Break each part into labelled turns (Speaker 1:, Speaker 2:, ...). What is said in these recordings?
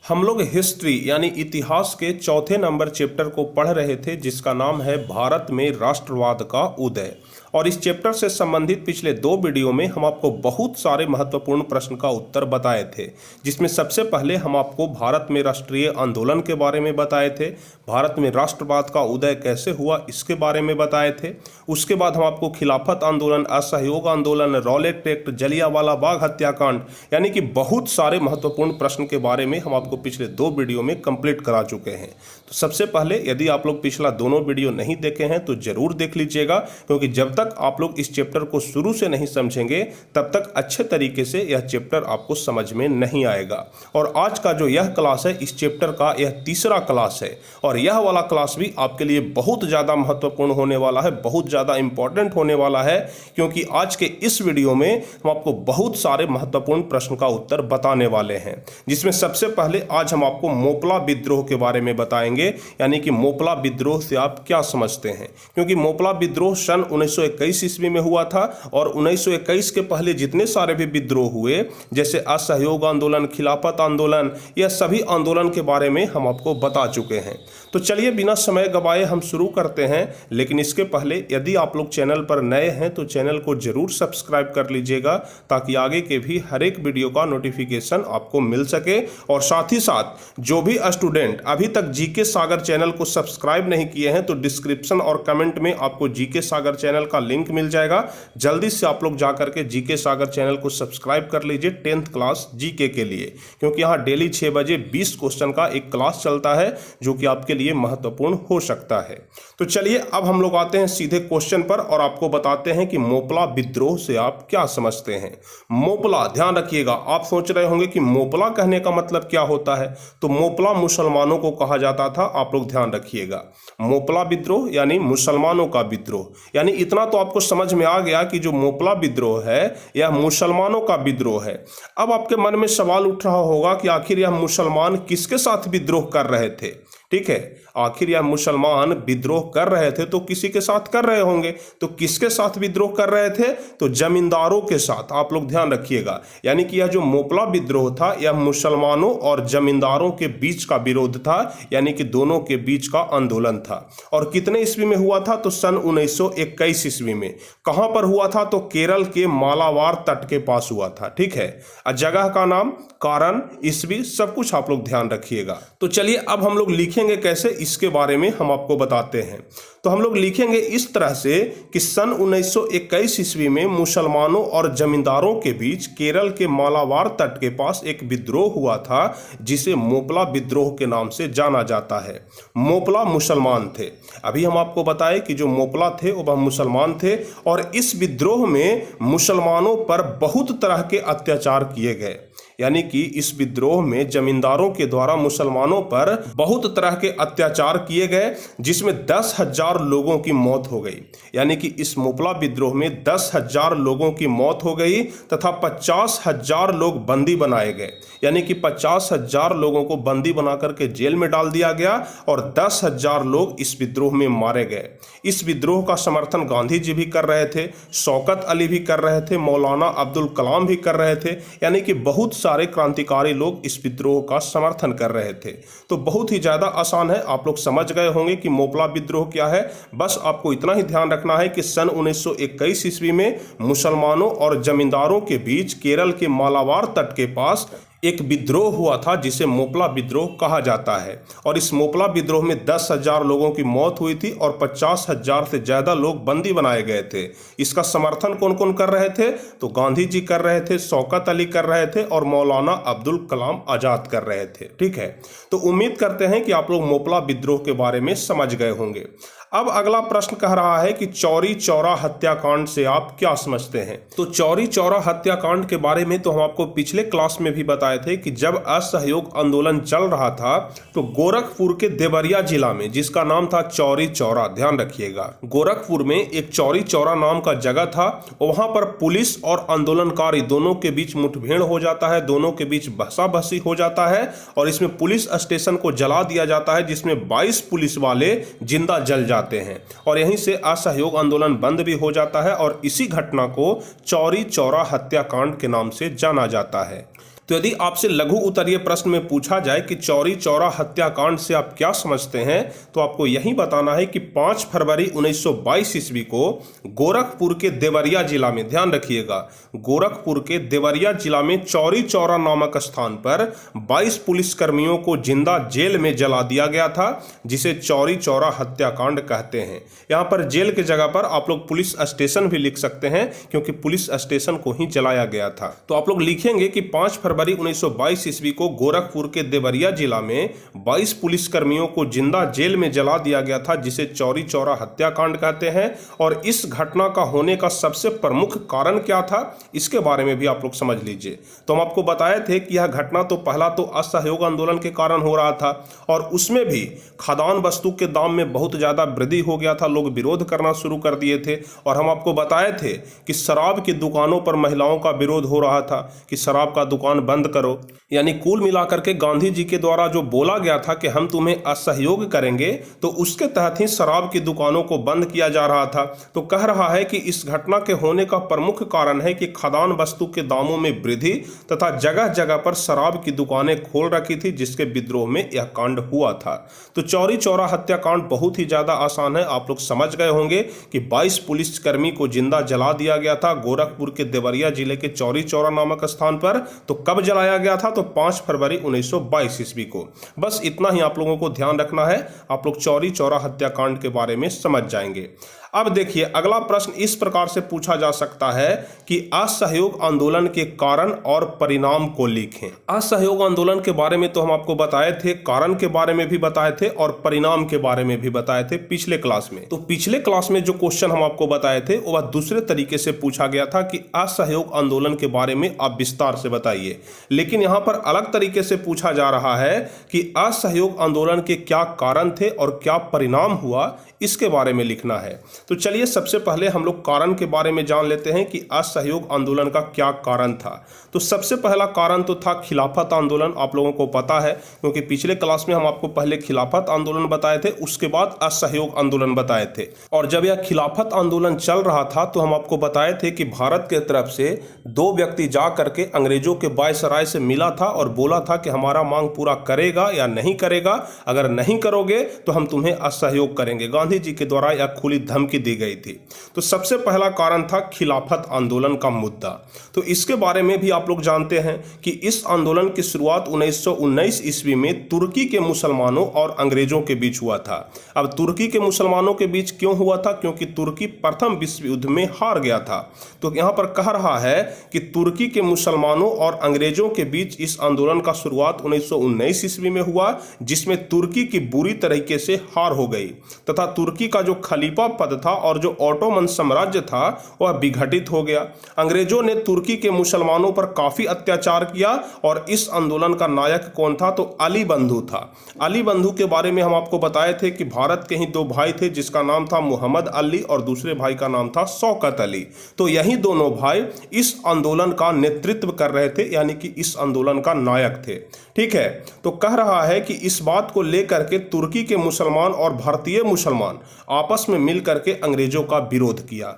Speaker 1: हम लोग हिस्ट्री यानी इतिहास के चौथे नंबर चैप्टर को पढ़ रहे थे, जिसका नाम है भारत में राष्ट्रवाद का उदय। और इस चैप्टर से संबंधित पिछले 2 वीडियो में हम आपको बहुत सारे महत्वपूर्ण प्रश्न का उत्तर बताए थे, जिसमें सबसे पहले हम आपको भारत में राष्ट्रीय आंदोलन के बारे में बताए थे, भारत में राष्ट्रवाद का उदय कैसे हुआ इसके बारे में बताए थे। उसके बाद हम आपको खिलाफत आंदोलन, असहयोग आंदोलन, रॉलेट एक्ट, जलियांवाला बाग हत्याकांड यानी कि बहुत सारे महत्वपूर्ण प्रश्न के बारे में हम आपको पिछले 2 वीडियो में कंप्लीट करा चुके हैं। तो सबसे पहले यदि आप लोग पिछला दोनों वीडियो नहीं देखे हैं तो जरूर देख लीजिएगा, क्योंकि जब तक आप लोग इस चैप्टर को शुरू से नहीं समझेंगे तब तक अच्छे तरीके से यह चैप्टर आपको समझ में नहीं आएगा। और आज का जो यह क्लास है, इस चैप्टर का यह तीसरा क्लास है, और यह वाला क्लास भी आपके लिए बहुत ज़्यादा महत्वपूर्ण होने वाला है, बहुत ज़्यादा इंपॉर्टेंट होने वाला है, क्योंकि आज के इस वीडियो में हम आपको बहुत सारे महत्वपूर्ण प्रश्न का उत्तर बताने वाले हैं। जिसमें सबसे पहले आज हम आपको मोपला विद्रोह के बारे में बताएंगे, यानी कि मोपला विद्रोह से आप क्या समझते हैं। क्योंकि मोपला विद्रोह सन 1921 ईस्वी में हुआ था, और 1921 के पहले जितने सारे भी विद्रोह हुए, जैसे असहयोग आंदोलन, खिलाफत आंदोलन, यह सभी आंदोलन के बारे में हम आपको बता चुके हैं। तो चलिए बिना समय गवाए हम शुरू करते हैं। लेकिन इसके पहले यदि आप लोग चैनल पर नए हैं तो चैनल को जरूर सब्सक्राइब कर लीजिएगा, ताकि आगे के भी हर एक वीडियो का नोटिफिकेशन आपको मिल सके। और साथ ही साथ जो भी स्टूडेंट अभी तक जीके सागर चैनल को सब्सक्राइब नहीं किए हैं तो डिस्क्रिप्शन और कमेंट में आपको जीके सागर चैनल का लिंक मिल जाएगा। जल्दी से आप लोग जाकर के जीके सागर चैनल को सब्सक्राइब कर लीजिए 10th क्लास जीके के लिए, क्योंकि यहाँ डेली 6 बजे 20 क्वेश्चन का एक क्लास चलता है, जो कि आपके लिए महत्वपूर्ण हो सकता है। तो चलिए अब हम लोग आते हैं सीधे क्वेश्चन पर और आपको बताते हैं कि मोपला विद्रोह से आप क्या समझते हैं। मोपला, ध्यान रखिएगा, आप सोच रहे होंगे कि मोपला कहने का मतलब क्या होता है। तो मोपला मुसलमानों को कहा जाता था, आप लोग ध्यान रखिएगा। मोपला विद्रोह यानी मुसलमानों का विद्रोह, यानी इतना तो आपको समझ में आ गया कि जो मोपला विद्रोह है यह मुसलमानों का विद्रोह है। अब आपके मन में सवाल उठ रहा होगा कि आखिर यह मुसलमान किसके साथ विद्रोह कर रहे थे। ठीक है, आखिर यह मुसलमान विद्रोह कर रहे थे तो किसी के साथ कर रहे होंगे। तो किसके साथ विद्रोह कर रहे थे? तो जमींदारों के साथ। आप लोग ध्यान रखिएगा, यानी कि यह जो मोपला विद्रोह था यह मुसलमानों और जमींदारों के बीच का विरोध था, यानी कि दोनों के बीच का आंदोलन था। और कितने ईस्वी में हुआ था? तो सन 1921 ईस्वी में। कहां पर हुआ था? तो केरल के मालाबार तट के पास हुआ था। ठीक है, जगह का नाम, कारण, ईस्वी, सब कुछ आप लोग ध्यान रखिएगा। तो चलिए अब हम लोग लिखेंगे कैसे, इसके बारे में हम आपको बताते हैं। तो हम लोग लिखेंगे इस तरह से कि सन 1921 ईस्वी में मुसलमानों और जमींदारों के बीच केरल के मालाबार तट के पास एक विद्रोह हुआ था, जिसे मोपला विद्रोह के नाम से जाना जाता है। मोपला मुसलमान थे। अभी हम आपको बताएं कि जो मोपला थे वह मुसलमान थे, और इस विद्रोह में मुसलमानों पर बहुत तरह के अत्याचार किए गए। यानी कि इस विद्रोह में जमींदारों के द्वारा मुसलमानों पर बहुत तरह के अत्याचार किए गए, जिसमें 10,000 लोगों की मौत हो गई। यानी कि इस मोपला विद्रोह में 10,000 लोगों की मौत हो गई तथा 50,000 लोग बंदी बनाए गए। यानी कि 50,000 लोगों को बंदी बना करके जेल में डाल दिया गया और 10,000 लोग इस विद्रोह में मारे गए। इस विद्रोह का समर्थन गांधी जी भी कर रहे थे, शौकत अली भी कर रहे थे, मौलाना अब्दुल कलाम भी कर रहे थे। यानी कि बहुत सारे क्रांतिकारी लोग इस विद्रोह का समर्थन कर रहे थे। तो बहुत ही ज्यादा आसान है, आप लोग समझ गए होंगे कि मोपला विद्रोह क्या है। बस आपको इतना ही ध्यान रखना है कि सन 1921 ईस्वी में मुसलमानों और जमींदारों के बीच केरल के मालाबार तट के पास एक विद्रोह हुआ था, जिसे मोपला विद्रोह कहा जाता है। और इस मोपला विद्रोह में 10,000 लोगों की मौत हुई थी और 50,000 से ज्यादा लोग बंदी बनाए गए थे। इसका समर्थन कौन कौन कर रहे थे? तो गांधी जी कर रहे थे, शौकत अली कर रहे थे और मौलाना अब्दुल कलाम आजाद कर रहे थे। ठीक है, तो उम्मीद करते हैं कि आप लोग मोपला विद्रोह के बारे में समझ गए होंगे। अब अगला प्रश्न कह रहा है कि चौरी चौरा हत्याकांड से आप क्या समझते हैं। तो चौरी चौरा हत्याकांड के बारे में तो हम आपको पिछले क्लास में भी बताए थे कि जब असहयोग आंदोलन चल रहा था तो गोरखपुर के देवरिया जिला में, जिसका नाम था चौरी चौरा, ध्यान रखिएगा, गोरखपुर में एक चौरी चौरा नाम का जगह था। वहां पर पुलिस और आंदोलनकारी दोनों के बीच मुठभेड़ हो जाता है, दोनों के बीच बहसाबहसी हो जाता है और इसमें पुलिस स्टेशन को जला दिया जाता है, जिसमें 22 पुलिस वाले जिंदा जल जाते जाते हैं और यहीं से असहयोग आंदोलन बंद भी हो जाता है और इसी घटना को चौरी चौरा हत्याकांड के नाम से जाना जाता है। तो यदि आपसे लघु उत्तरीय प्रश्न में पूछा जाए कि चौरी चौरा हत्याकांड से आप क्या समझते हैं, तो आपको यही बताना है कि 5 फरवरी 1922 ईस्वी को गोरखपुर के देवरिया जिला में, ध्यान रखिएगा, गोरखपुर के देवरिया जिला में चौरी चौरा नामक स्थान पर 22 पुलिसकर्मियों को जिंदा जेल में जला दिया गया था, जिसे चौरी चौरा हत्याकांड कहते हैं। यहाँ पर जेल की जगह पर आप लोग पुलिस स्टेशन भी लिख सकते हैं, क्योंकि पुलिस स्टेशन को ही जलाया गया था। तो आप लोग लिखेंगे कि 5 फरवरी 1922 ईस्वी को गोरखपुर के देवरिया जिला में 22 पुलिसकर्मियों को जिंदा जेल में जला दिया गया था, जिसे चौरी चौरा हत्याकांड कहते हैं। और इस घटना का होने का सबसे प्रमुख कारण क्या था, इसके बारे में भी आप लोग समझ लीजिए। तो हम आपको बताए थे कि यह घटना तो पहला तो असहयोग आंदोलन के कारण हो रहा था, और उसमें भी खदान वस्तु के दाम में बहुत ज्यादा वृद्धि हो गया था, लोग विरोध करना शुरू कर दिए थे। और हम आपको बताए थे कि शराब की दुकानों पर महिलाओं का विरोध हो रहा था कि शराब का दुकान बंद करो। यानी कुल मिलाकर के गांधी जी के द्वारा जो बोला गया था कि हम तुम्हें असहयोग करेंगे, तो उसके तहत ही शराब की दुकानों को बंद किया जा रहा था। तो कह रहा है कि इस घटना के होने का प्रमुख कारण है कि खदान वस्तु के दामों में वृद्धि तथा जगह जगह पर शराब की दुकानें खोल रखी थी, जिसके विद्रोह में यह कांड हुआ था। तो चौरी चौरा हत्याकांड बहुत ही ज्यादा आसान है, आप लोग समझ गए होंगे कि 22 पुलिसकर्मी को जिंदा जला दिया गया था गोरखपुर के देवरिया जिले के चौरी चौरा नामक स्थान पर। तो कब जलाया गया था, तो 5 फरवरी 1922 ईस्वी को। बस इतना ही आप लोगों को ध्यान रखना है, आप लोग चौरी चौरा हत्याकांड के बारे में समझ जाएंगे। अब देखिए, अगला प्रश्न इस प्रकार से पूछा जा सकता है कि असहयोग आंदोलन के कारण और परिणाम को लिखें। असहयोग आंदोलन के बारे में तो हम आपको बताए थे, कारण के बारे में भी बताए थे और परिणाम के बारे में भी बताए थे पिछले क्लास में। तो पिछले क्लास में जो क्वेश्चन हम आपको बताए थे वह दूसरे तरीके से पूछा गया था कि असहयोग आंदोलन के बारे में आप विस्तार से बताइए, लेकिन यहाँ पर अलग तरीके से पूछा जा रहा है कि असहयोग आंदोलन के क्या कारण थे और क्या परिणाम हुआ, इसके बारे में लिखना है। तो चलिए सबसे पहले हम लोग कारण के बारे में जान लेते हैं कि असहयोग आंदोलन का क्या कारण था। तो सबसे पहला कारण तो था खिलाफत आंदोलन। आप लोगों को पता है, क्योंकि पिछले क्लास में हम आपको पहले खिलाफत आंदोलन बताए थे, उसके बाद असहयोग आंदोलन बताए थे। और जब यह खिलाफत आंदोलन चल रहा था तो हम आपको बताए थे कि भारत के तरफ से 2 व्यक्ति जा करके अंग्रेजों के वायसराय से मिला था और बोला था कि हमारा मांग पूरा करेगा या नहीं करेगा, अगर नहीं करोगे तो हम तुम्हें असहयोग करेंगे। गांधी जी के द्वारा यह खुली धमकी दी गई थी। तो सबसे पहला कारण था खिलाफत आंदोलन का मुद्दा। तो इसके बारे में भी आप लोग जानते हैं कि इस आंदोलन की शुरुआत 1919 ईस्वी में तुर्की के मुसलमानों और अंग्रेजों के बीच हुआ था। अब तुर्की के मुसलमानों के बीच क्यों हुआ था, क्योंकि तुर्की प्रथम विश्व युद्ध में हार गया था। तो यहाँ पर कह रहा है कि तुर्की के मुसलमानों और अंग्रेजों के बीच इस आंदोलन का शुरुआत 1919 ईस्वी में हुआ, जिसमें तुर्की की बुरी तरीके से हार हो गई तथा तुर्की का जो खलीफा पद था और जो ऑटोमन साम्राज्य था वह विघटित हो गया। अंग्रेजों ने तुर्की के मुसलमानों पर काफी अत्याचार किया और इस आंदोलन का नायक कौन था, तो अली बंधु था। अली बंधु के बारे में हम आपको बताए थे कि भारत के ही 2 भाई थे, जिसका नाम था मोहम्मद अली और दूसरे भाई का नाम था शौकत अली। तो यही दोनों भाई इस आंदोलन का नेतृत्व कर रहे थे, यानी कि इस आंदोलन का नायक थे। ठीक है, तो कह रहा है कि इस बात को लेकर के तुर्की के मुसलमान और भारतीय मुसलमान आपस में मिलकर के अंग्रेजों का विरोध किया।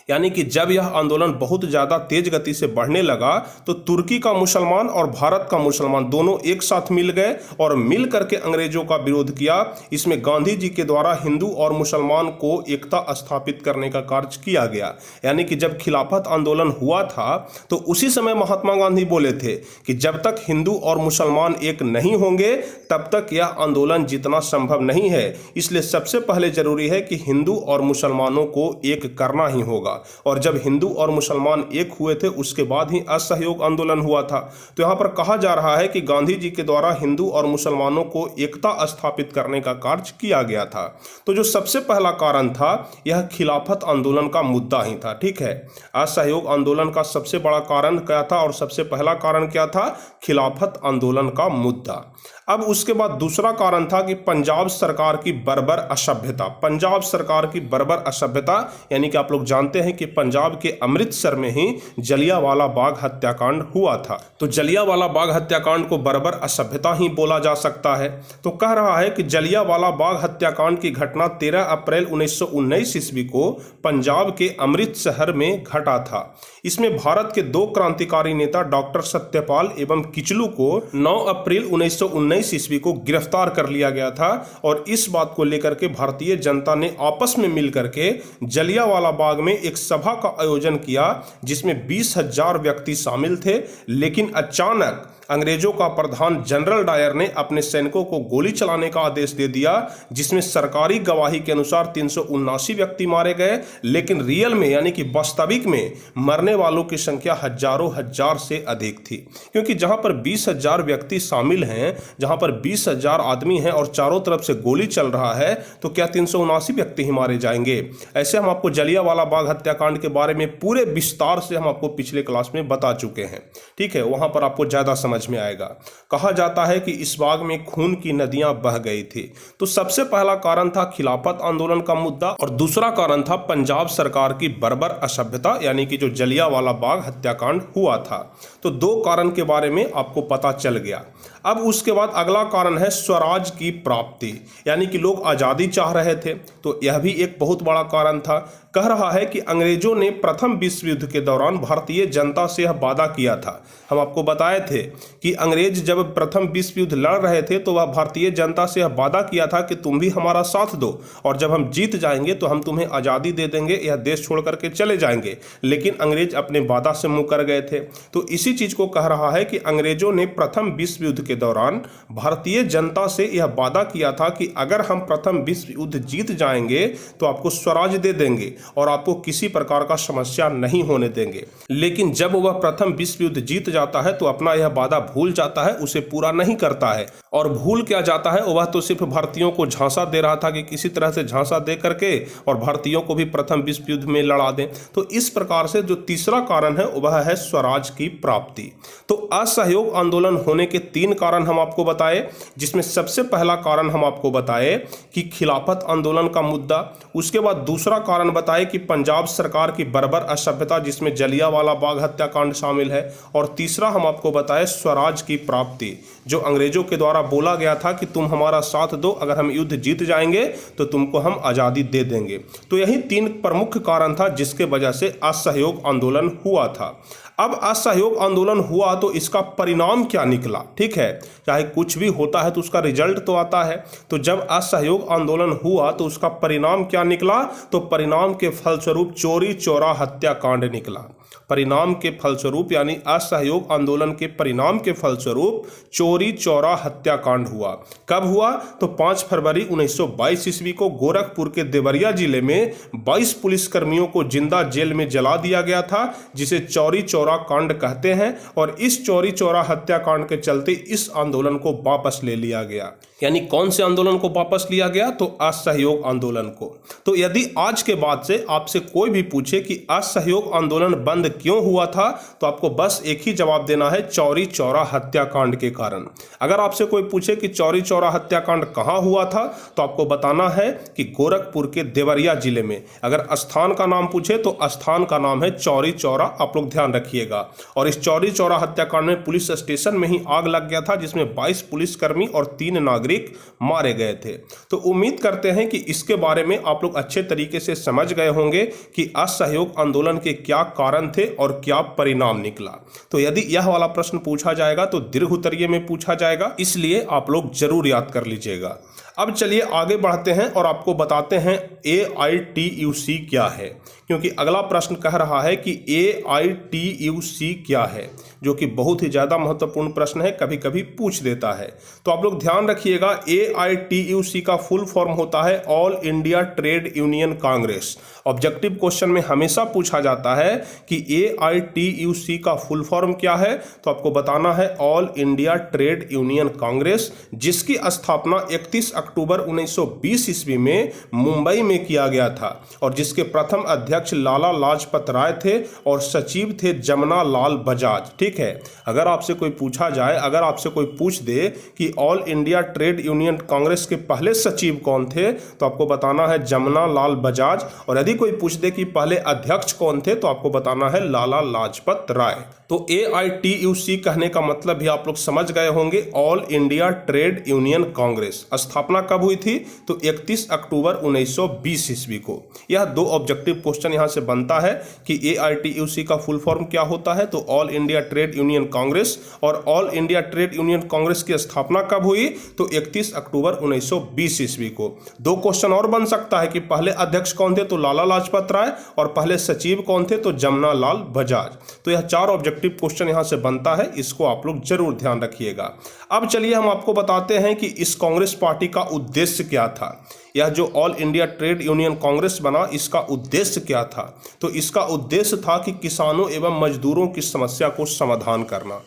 Speaker 1: यानी कि जब यह आंदोलन बहुत ज़्यादा तेज गति से बढ़ने लगा तो तुर्की का मुसलमान और भारत का मुसलमान दोनों एक साथ मिल गए और मिल करके अंग्रेजों का विरोध किया। इसमें गांधी जी के द्वारा हिंदू और मुसलमान को एकता स्थापित करने का कार्य किया गया। यानी कि जब खिलाफत आंदोलन हुआ था तो उसी समय महात्मा गांधी बोले थे कि जब तक हिंदू और मुसलमान एक नहीं होंगे तब तक यह आंदोलन जीतना संभव नहीं है। इसलिए सबसे पहले जरूरी है कि हिंदू और मुसलमानों को एक करना ही होगा। और जब हिंदू और मुसलमान एक हुए थे उसके बाद ही असहयोग आंदोलन हुआ था। तो यहाँ पर कहा जा रहा है कि गांधी जी के द्वारा हिंदू और मुसलमानों को एकता स्थापित करने का कार्य किया गया था। तो जो सबसे पहला कारण था यह खिलाफत आंदोलन का मुद्दा ही था। ठीक है, असहयोग आंदोलन का सबसे बड़ा कारण क्या था और सबसे पहला कारण क्या था, खिलाफत आंदोलन का मुद्दा। अब उसके बाद दूसरा कारण था कि पंजाब सरकार की बर्बर असभ्यता। पंजाब सरकार की बर्बर असभ्यता यानी कि आप लोग जानते हैं हैं कि पंजाब के अमृतसर में ही जलियांवाला बाग हत्याकांड हुआ था। तो जलियांवाला बाग हत्याकांड को बर्बर असभ्यता ही बोला जा सकता है। तो कह रहा है कि जलियांवाला बाग हत्याकांड की घटना 13 अप्रैल 1919 ईस्वी को पंजाब के अमृतसर में घटा था। इसमें भारत के दो क्रांतिकारी नेता डॉक्टर सत्यपाल एवं किचलू को 9 अप्रैल 1919 ईस्वी को गिरफ्तार कर लिया गया था और इस बात को लेकर के भारतीय जनता ने आपस में मिलकर के जलियांवाला बाग में एक सभा का आयोजन किया जिसमें 20,000 व्यक्ति शामिल थे। लेकिन अचानक अंग्रेजों का प्रधान जनरल डायर ने अपने सैनिकों को गोली चलाने का आदेश दे दिया, जिसमें सरकारी गवाही के अनुसार 379 व्यक्ति मारे गए, लेकिन रियल में यानी कि वास्तविक में मरने वालों की संख्या हजारों हजार से अधिक थी। क्योंकि जहां पर 20,000 व्यक्ति शामिल हैं, जहां पर 20,000 आदमी हैं और चारों तरफ से गोली चल रहा है, तो क्या 379 व्यक्ति ही मारे जाएंगे? ऐसे हम आपको जलियांवाला बाग हत्याकांड के बारे में पूरे विस्तार से हम आपको पिछले क्लास में बता चुके हैं। ठीक है, वहां पर आपको ज्यादा समझ में आएगा। कहा जाता है कि इस बाग में खून की नदियां बह गई थी। तो सबसे पहला कारण था खिलाफत आंदोलन का मुद्दा और दूसरा कारण था पंजाब सरकार की बर्बर असभ्यता, यानी कि जो जलियांवाला बाग हत्याकांड हुआ था। तो दो कारण के बारे में आपको पता चल गया। अब उसके बाद अगला कारण है स्वराज की प्राप्ति, यानी कि लोग आजादी चाह रहे थे। तो यह भी एक बहुत बड़ा कारण था। कह रहा है कि अंग्रेजों ने प्रथम विश्व युद्ध के दौरान भारतीय जनता से यह वादा किया था। हम आपको बताए थे कि अंग्रेज जब प्रथम विश्व युद्ध लड़ रहे थे तो वह भारतीय जनता से यह वादा किया था कि तुम भी हमारा साथ दो और जब हम जीत जाएंगे तो हम तुम्हें आज़ादी दे देंगे, यह देश छोड़ करके चले जाएंगे। लेकिन अंग्रेज अपने वादा से मुकर गए थे। तो इसी चीज को कह रहा है कि अंग्रेजों ने प्रथम विश्व युद्ध के दौरान भारतीय जनता से यह वादा किया था कि अगर हम प्रथम विश्व युद्ध जीत जाएंगे तो आपको स्वराज दे देंगे और आपको किसी प्रकार का समस्या नहीं होने देंगे। लेकिन जब वह प्रथम विश्व युद्ध जीत जाता है तो अपना यह वादा भूल जाता है, उसे पूरा नहीं करता है। और भूल क्या जाता है, वह तो सिर्फ भारतीयों को झांसा दे रहा था कि किसी तरह से झांसा दे करके और भारतीयों को भी प्रथम विश्व युद्ध में लड़ा दें। तो इस प्रकार से जो तीसरा कारण है वह है स्वराज की प्राप्ति। तो असहयोग आंदोलन होने के 3 कारण हम आपको बताए, जिसमें सबसे पहला कारण हम आपको बताए कि खिलाफत आंदोलन का मुद्दा। उसके बाद दूसरा कारण बताए कि पंजाब सरकार की बर्बर असभ्यता, जिसमें जलियांवाला बाग हत्याकांड शामिल है। और तीसरा हम आपको बताए स्वराज की प्राप्ति, जो अंग्रेजों के द्वारा बोला गया था कि तुम हमारा साथ दो, अगर हम युद्ध जीत जाएंगे तो तुमको हम आज़ादी दे देंगे। तो यही 3 प्रमुख कारण था जिसके वजह से असहयोग आंदोलन हुआ था। अब असहयोग आंदोलन हुआ तो इसका परिणाम क्या निकला? ठीक है, चाहे कुछ भी होता है तो उसका रिजल्ट तो आता है। तो जब असहयोग आंदोलन हुआ तो उसका परिणाम क्या निकला? तो परिणाम के फलस्वरूप चोरी चौरा हत्याकांड निकला। परिणाम के फलस्वरूप यानी असहयोग आंदोलन के परिणाम के फलस्वरूप चोरी चौरा हत्याकांड हुआ। कब हुआ? तो 5 फरवरी 1922 ईस्वी को गोरखपुर के देवरिया जिले में 22 पुलिसकर्मियों को जिंदा जेल में जला दिया गया था, जिसे चौरी चौरा कांड कहते हैं। और इस चौरी चौरा हत्याकांड के चलते इस आंदोलन को वापस ले लिया गया। यानी कौन से आंदोलन को वापस लिया गया? तो असहयोग आंदोलन को। तो यदि आज के बाद से आपसे कोई भी पूछे कि असहयोग आंदोलन बंद क्यों हुआ था, तो आपको बस एक ही जवाब देना है, चौरी चौरा हत्याकांड के कारण। अगर आपसे कोई पूछे कि चौरी चौरा हत्याकांड कहां हुआ था, तो आपको बताना है कि गोरखपुर के देवरिया जिले में। अगर स्थान का नाम पूछे तो स्थान का नाम है चौरी चौरा, आप लोग ध्यान रखिएगा। और इस चौरी चौरा हत्याकांड में पुलिस स्टेशन में ही आग लग गया था, जिसमें 22 पुलिसकर्मी और 3 नागरिक मारे गए थे। तो उम्मीद करते हैं कि इसके बारे में आप लोग अच्छे तरीके से समझ गए होंगे कि असहयोग आंदोलन के क्या कारण थे और क्या परिणाम निकला। तो यदि यह वाला प्रश्न पूछा जाएगा तो दीर्घ उत्तरीय में पूछा जाएगा, इसलिए आप लोग जरूर याद कर लीजिएगा। अब चलिए आगे बढ़ते हैं और आपको बताते हैं AITUC क्या है, क्योंकि अगला प्रश्न कह रहा है कि AITUC क्या है, जो कि बहुत ही ज़्यादा महत्वपूर्ण प्रश्न है, कभी कभी पूछ देता है। तो आप लोग ध्यान रखिएगा, AITUC का फुल फॉर्म होता है all India Trade Union Congress. Objective question में हमेशा पूछा जाता है कि AITUC का फुल फॉर्म क्या है, तो आपको बताना है all India Trade Union Congress, जिसकी स्थापना 31 अक्टूबर 1920 ईस्वी में मुंबई में किया गया था और जिसके प्रथम अध्यक्ष अध्यक्ष लाला लाजपत राय थे और सचिव थे जमना लाल बजाज। ठीक है, अगर आपसे कोई पूछा जाए, अगर आपसे कोई पूछ दे कि all India Trade Union Congress के पहले सचिव कौन थे, तो आपको बताना है जमना लाल बजाज। और यदि कोई पूछ दे कि पहले अध्यक्ष कौन थे, तो आपको बताना है लाला लाजपत राय। तो AITUC कहने का मतलब भी आप लोग समझ गए होंगे, all India Trade Union Congress. स्थापना कब हुई थी? तो 31 अक्टूबर 1920 ईस्वी को। यह दो ऑब्जेक्टिव क्वेश्चन यहां से बनता है कि AITUC का फुल फॉर्म क्या होता है, तो All India Trade Union Congress. और All India Trade Union Congress की स्थापना कब हुई? तो 31 अक्टूबर 1920 ईस्वी को। दो क्वेश्चन और बन सकता है कि पहले अध्यक्ष कौन थे, तो लाला लाजपत राय, और पहले सचिव कौन थे, तो जमना लाल बजाज। तो यह चार ऑब्जेक्टिव क्वेश्चन यहां से बनता है, इसको आप लोग जरूर ध्यान रखिएगा। अब चलिए हम आपको बताते हैं कि इस कांग्रेस पार्टी का उद्देश्य क्या था। यह जो all India Trade Union Congress बना, इसका उद्देश्य क्या था? तो इसका उद्देश्य था कि किसानों एवं मजदूरों की समस्या को समाधान करना।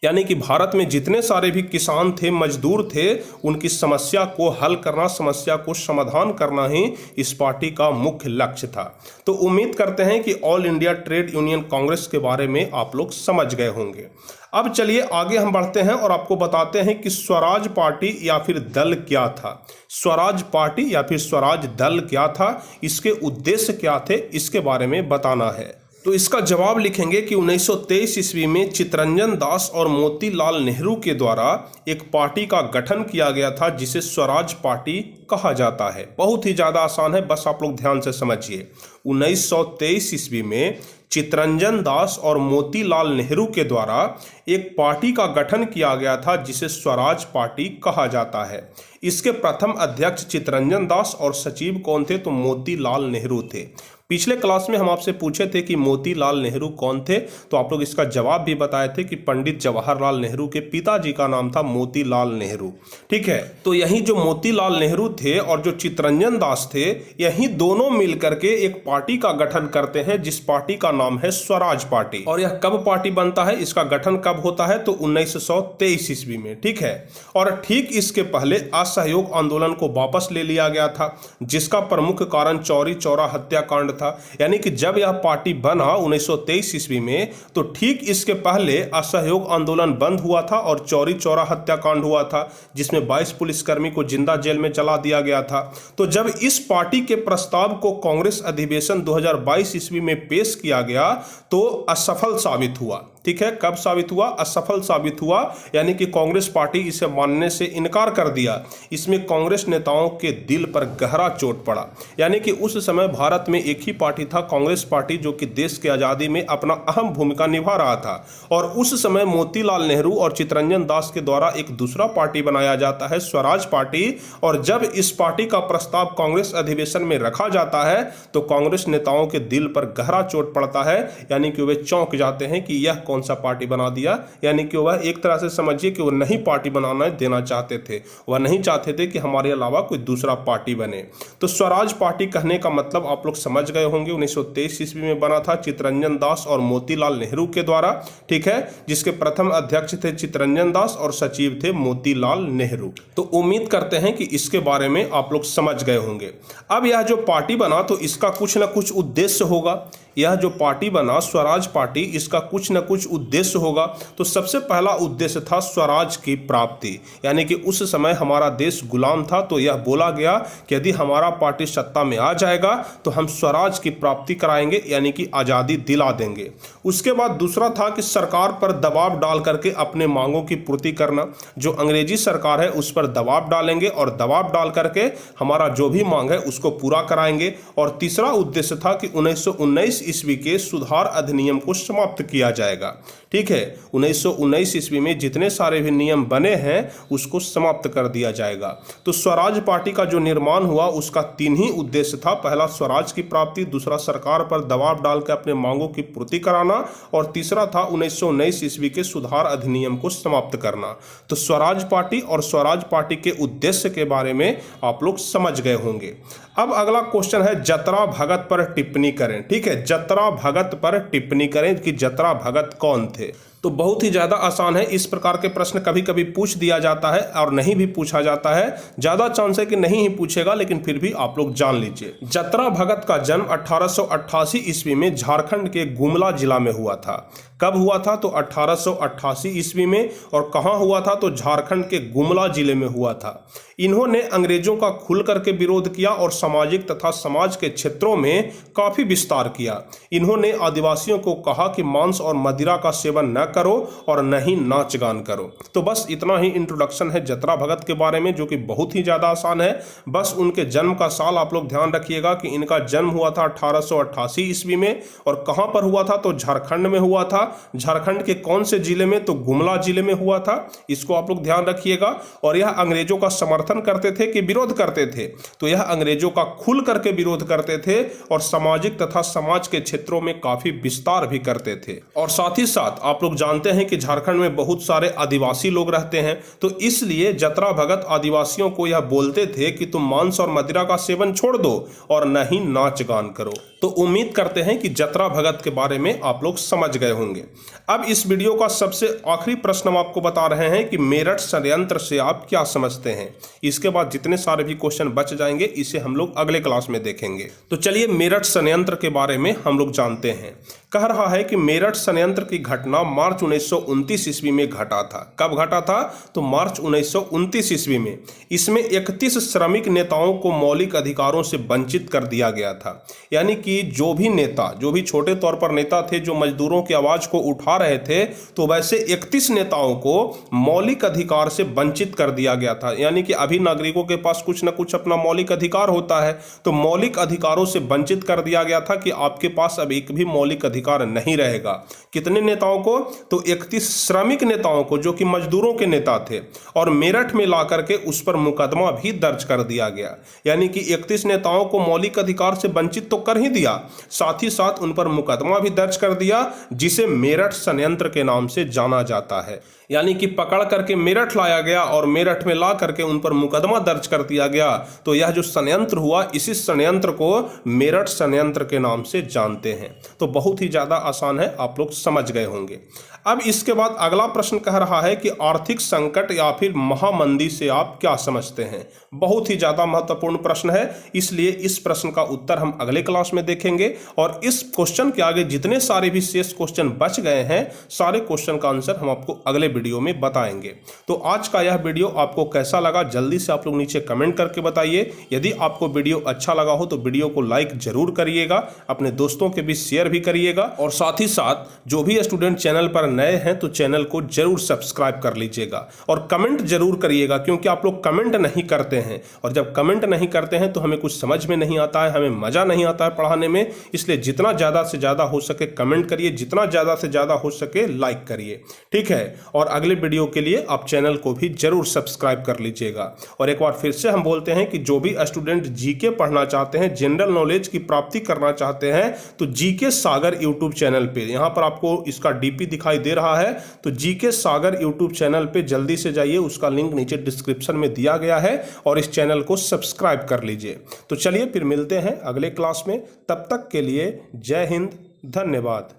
Speaker 1: यानी कि भारत में जितने सारे भी किसान थे, मजदूर थे, उनकी समस्या को हल करना, समस्या को समाधान करना ही इस पार्टी का मुख्य लक्ष्य था। तो उम्मीद करते हैं कि all India Trade Union Congress के बारे में आप लोग समझ गए होंगे। अब चलिए आगे हम बढ़ते हैं और आपको बताते हैं कि स्वराज पार्टी या फिर दल क्या था। स्वराज पार्टी या फिर स्वराज दल क्या था, इसके उद्देश्य क्या थे, इसके बारे में बताना है। तो इसका जवाब लिखेंगे कि 1923 ईस्वी में चित्तरंजन दास और मोतीलाल नेहरू के द्वारा एक पार्टी का गठन किया गया था, जिसे स्वराज पार्टी कहा जाता है। बहुत ही ज़्यादा आसान है, बस आप लोग ध्यान से समझिए। 1923 ईस्वी में चित्तरंजन दास और मोतीलाल नेहरू के द्वारा एक पार्टी का गठन किया गया था, जिसे स्वराज पार्टी कहा जाता है। इसके प्रथम अध्यक्ष चित्तरंजन दास और सचिव कौन थे, तो मोतीलाल नेहरू थे। पिछले क्लास में हम आपसे पूछे थे कि मोतीलाल नेहरू कौन थे, तो आप लोग इसका जवाब भी बताए थे कि पंडित जवाहरलाल नेहरू के पिताजी का नाम था मोतीलाल नेहरू। ठीक है, तो यही जो मोतीलाल नेहरू थे और जो चित्तरंजन दास थे, यही दोनों मिलकर के एक पार्टी का गठन करते हैं, जिस पार्टी का नाम है स्वराज पार्टी। और यह कब पार्टी बनता है, इसका गठन कब होता है, तो 1923 ईस्वी में। ठीक है, और ठीक इसके पहले असहयोग आंदोलन को वापस ले लिया गया था, जिसका प्रमुख कारण चौरी चौरा हत्याकांड था। यानी कि जब यह पार्टी बना 1923 ईस्वी में, तो ठीक इसके पहले असहयोग आंदोलन बंद हुआ था और चौरी चौरा हत्याकांड हुआ था, जिसमें 22 पुलिसकर्मी को जिंदा जेल में जला दिया गया था। तो जब इस पार्टी के प्रस्ताव को कांग्रेस अधिवेशन 2022 ईस्वी में पेश किया गया, तो असफल साबित हुआ। ठीक है, कब साबित हुआ? असफल साबित हुआ, यानी कि कांग्रेस पार्टी इसे मानने से इनकार कर दिया। इसमें कांग्रेस नेताओं के दिल पर गहरा चोट पड़ा। यानी कि उस समय भारत में एक ही पार्टी था, कांग्रेस पार्टी, जो कि देश की आज़ादी में अपना अहम भूमिका निभा रहा था। और उस समय मोतीलाल नेहरू और चित्तरंजन दास के द्वारा एक दूसरा पार्टी बनाया जाता है, स्वराज पार्टी। और जब इस पार्टी का प्रस्ताव कांग्रेस अधिवेशन में रखा जाता है, तो कांग्रेस नेताओं के दिल पर गहरा चोट पड़ता है। यानी कि वे चौंक जाते हैं कि यह कौन सा पार्टी बना दिया। यानी कि वह एक तरह से समझिए कि वो नहीं पार्टी बनाना देना चाहते थे, वह नहीं चाहते थे कि हमारे अलावा कोई दूसरा पार्टी बने। तो स्वराज पार्टी कहने का मतलब आप लोग समझ गए होंगे, 1923 ईस्वी में बना था चित्तरंजन दास और मोतीलाल नेहरू के द्वारा। ठीक है, जिसके प्रथम अध्यक्ष थे चित्तरंजन दास और सचिव थे मोतीलाल नेहरू। तो उम्मीद करते हैं कि इसके बारे में आप लोग समझ गए होंगे। अब यह जो पार्टी बना, तो इसका कुछ ना कुछ उद्देश्य होगा। यह जो पार्टी बना स्वराज पार्टी, इसका कुछ न कुछ उद्देश्य होगा। तो सबसे पहला उद्देश्य था स्वराज की प्राप्ति। यानी कि उस समय हमारा देश गुलाम था, तो यह बोला गया कि यदि हमारा पार्टी सत्ता में आ जाएगा, तो हम स्वराज की प्राप्ति कराएंगे, यानी कि आज़ादी दिला देंगे। उसके बाद दूसरा था कि सरकार पर दबाव डाल करके अपने मांगों की पूर्ति करना। जो अंग्रेजी सरकार है उस पर दबाव डालेंगे और दबाव डाल करके हमारा जो भी मांग है उसको पूरा कराएंगे। और तीसरा उद्देश्य था कि 1919 ईस्वी के सुधार अधिनियम को समाप्त किया जाएगा। ठीक है, 1919 ईस्वी में जितने सारे भी नियम बने हैं उसको समाप्त कर दिया जाएगा। तो स्वराज पार्टी का जो निर्माण हुआ, उसका तीन ही उद्देश्य था। पहला स्वराज की प्राप्ति, दूसरा सरकार पर दबाव डालकर अपने मांगों की पूर्ति कराना, और तीसरा था 1919 ईस्वी के सुधार अधिनियम को समाप्त करना। तो स्वराज पार्टी और स्वराज पार्टी के उद्देश्य के बारे में आप लोग समझ गए होंगे। अब अगला क्वेश्चन है, जतरा भगत पर टिप्पणी करें। ठीक है, जतरा भगत पर टिप्पणी करें कि जतरा भगत कौन थे। तो बहुत ही ज़्यादा आसान है। इस प्रकार के प्रश्न कभी कभी पूछ दिया जाता है और नहीं भी पूछा जाता है। ज़्यादा चांस है कि नहीं ही पूछेगा, लेकिन फिर भी आप लोग जान लीजिए। जतरा भगत का जन्म 1888 ईस्वी में झारखंड के गुमला जिला में हुआ था। कब हुआ था? तो 1888 ईस्वी में। और कहाँ हुआ था? तो झारखंड के गुमला जिले में हुआ था। इन्होंने अंग्रेजों का खुल करके विरोध किया और सामाजिक तथा समाज के क्षेत्रों में काफ़ी विस्तार किया। इन्होंने आदिवासियों को कहा कि मांस और मदिरा का सेवन न करो और न ही नाच गान करो। तो बस इतना ही इंट्रोडक्शन है जतरा भगत के बारे में, जो कि बहुत ही ज़्यादा आसान है। बस उनके जन्म का साल आप लोग ध्यान रखिएगा कि इनका जन्म हुआ था 1888 ईस्वी में। और कहाँ पर हुआ था? तो झारखंड में हुआ था। झारखंड के कौन से जिले में? तो गुमला जिले में हुआ था। इसको आप लोग ध्यान रखिएगा। और यह अंग्रेजों का समर्थन करते थे कि विरोध करते थे? तो यह अंग्रेजों का खुल करके विरोध करते थे और सामाजिक तथा समाज के क्षेत्रों में काफी विस्तार भी करते थे। और साथ ही साथ आप लोग जानते हैं कि झारखंड में बहुत सारे आदिवासी लोग रहते हैं, तो इसलिए जतरा भगत आदिवासियों को यह बोलते थे कि तुम मांस और मदिरा का सेवन छोड़ दो और न ही नाच गान करो। तो उम्मीद करते हैं कि जतरा भगत के बारे में आप लोग समझ गए होंगे। अब इस वीडियो का सबसे आखिरी प्रश्न हम आपको बता रहे हैं कि मेरठ षड्यंत्र से आप क्या समझते हैं। इसके बाद जितने सारे भी क्वेश्चन बच जाएंगे इसे हम लोग अगले क्लास में देखेंगे। तो चलिए मेरठ षड्यंत्र के बारे में हम लोग जानते हैं। कह रहा है कि मेरठ षड्यंत्र की घटना मार्च 1929 ईस्वी में घटा था। कब घटा था? तो मार्च 1929 ईस्वी में। इसमें 31 श्रमिक नेताओं को मौलिक अधिकारों से वंचित कर दिया गया था। यानी कि जो भी नेता, जो भी छोटे तौर पर नेता थे जो मजदूरों की आवाज को उठा रहे थे, तो वैसे 31 नेताओं को मौलिक अधिकार से वंचित कर दिया गया था। यानी कि अभी नागरिकों के पास कुछ न कुछ अपना मौलिक अधिकार होता है, तो मौलिक अधिकारों से वंचित कर दिया गया था कि आपके पास अब एक भी मौलिक अधिकार नहीं रहेगा। कितने नेताओं को? तो 31 श्रमिक नेताओं को, जो कि मजदूरों के नेता थे। और मेरठ में ला करके उस पर मुकदमा भी दर्ज कर दिया गया। यानी कि 31 नेताओं को मौलिक अधिकार से वंचित तो कर ही दिया, साथ ही साथ उन पर मुकदमा भी दर्ज कर दिया, जिसे मेरठ षड्यंत्र के नाम से जाना जाता है। यानी कि पकड़ करके मेरठ लाया गया और मेरठ में ला करके उन पर मुकदमा दर्ज कर दिया गया। तो यह जो षड्यंत्र हुआ, इसी षड्यंत्र को मेरठ षड्यंत्र के नाम से जानते हैं। तो बहुत ही ज़्यादा आसान है, आप लोग समझ गए होंगे। अब इसके बाद अगला प्रश्न कह रहा है कि आर्थिक संकट या फिर महामंदी से आप क्या समझते हैं। बहुत ही ज़्यादा महत्वपूर्ण प्रश्न है, इसलिए इस प्रश्न का उत्तर हम अगले क्लास में देखेंगे। और इस क्वेश्चन के आगे जितने सारे भी शेष क्वेश्चन बच गए हैं, सारे क्वेश्चन का आंसर हम आपको अगले वीडियो में बताएंगे। तो आज का यह वीडियो आपको कैसा लगा, जल्दी से आप लोग नीचे कमेंट करके बताइए। यदि आपको वीडियो अच्छा लगा हो तो वीडियो को लाइक जरूर करिएगा, अपने दोस्तों के बीच शेयर भी करिएगा। और साथ ही साथ जो भी स्टूडेंट चैनल पर नए हैं तो चैनल को जरूर सब्सक्राइब कर लीजिएगा और कमेंट जरूर करिएगा, क्योंकि आप लोग कमेंट नहीं करते हैं। और जब कमेंट नहीं करते हैं तो हमें कुछ समझ में नहीं आता है, हमें मजा नहीं आता है पढ़ाने में। इसलिए जितना ज़्यादा से ज़्यादा हो सके कमेंट करिए, जितना ज़्यादा से ज़्यादा हो सके लाइक करिए, ठीक है। और अगले वीडियो के लिए आप चैनल को भी जरूर सब्सक्राइब कर लीजिएगा। और एक बार फिर से हम बोलते हैं कि जो भी स्टूडेंट जीके पढ़ना चाहते हैं, जनरल नॉलेज की प्राप्ति करना चाहते हैं, तो जीके सागर यूट्यूब चैनल पे, यहाँ पर आपको इसका डीपी दिखाई दे रहा है, तो जीके सागर यूट्यूब चैनल पे जल्दी से जाइए, उसका लिंक नीचे डिस्क्रिप्शन में दिया गया है और इस चैनल को सब्सक्राइब कर लीजिए। तो चलिए फिर मिलते हैं अगले क्लास में, तब तक के लिए जय हिंद, धन्यवाद।